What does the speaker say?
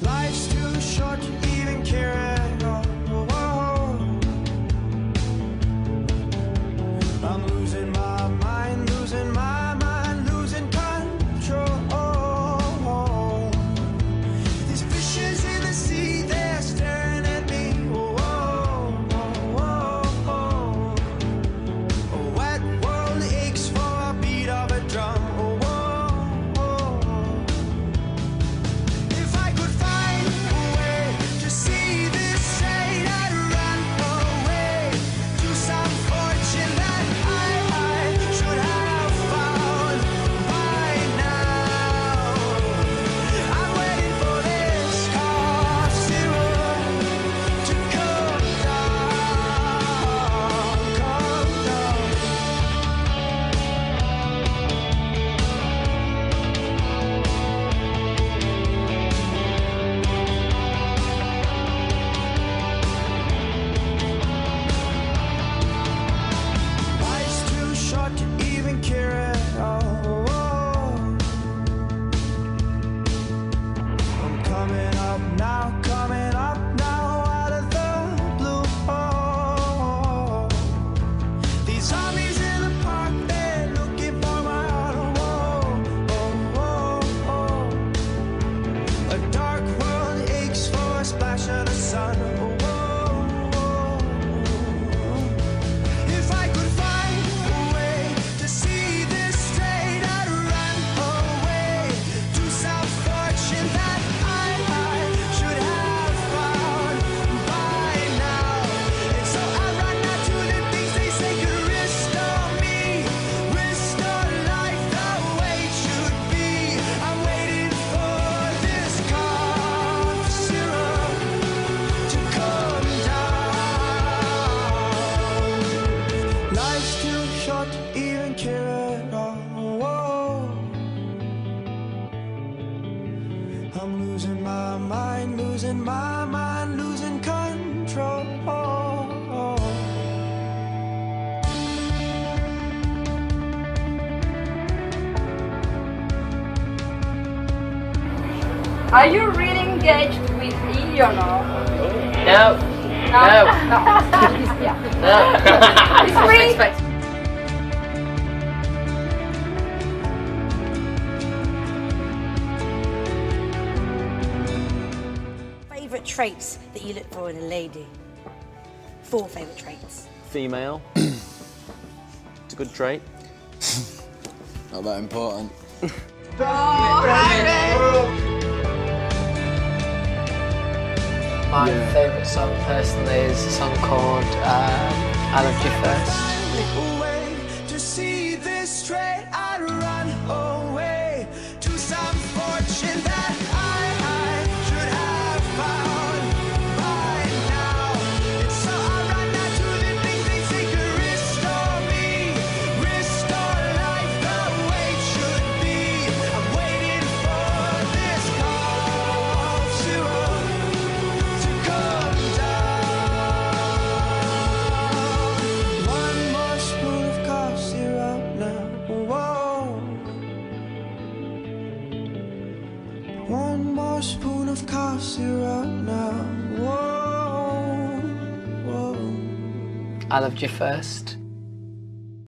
Life's too short to even care at all. I'm losing my mind, losing my mind, losing control. These fishes in the sea, they're staring at me. A wet world aches for a beat of a drum. If I could find a way to see this straight, I'd run away to some fortune that I should have found by now. I'm waiting for this cough syrup to come down, come down. Life's too short to even care at all. I'm coming up now, out of the blue. These zombies in the park, they're looking for my heart. A dark world aches for a splash of the sun. If I could find a way to see this straight, I'd run away to some fortune that I should have found by now. And so I run out to the things they say could restore me, restore life the way it should be. I'm waiting for this cough syrup to come down. Life's too short to even care at all. I'm losing my mind, losing my mind, losing control. Are you really engaged with me or no? No. No. No. No. Yeah. No. It's free. Favourite traits that you look for in a lady? 4 favourite traits. Female. It's a good trait. Not that important. My favourite song personally is a song called I Loved You First. Away to see this straight, I'd run away to some fortune that I should have found by now. And so I run out to the things they say could restore me, restore life the way it should be. I'm waiting for this cough syrup to come down. One more spoon of cough syrup now. Whoa. One more spoon of cough syrup now. Whoa. Whoa. I Loved You First.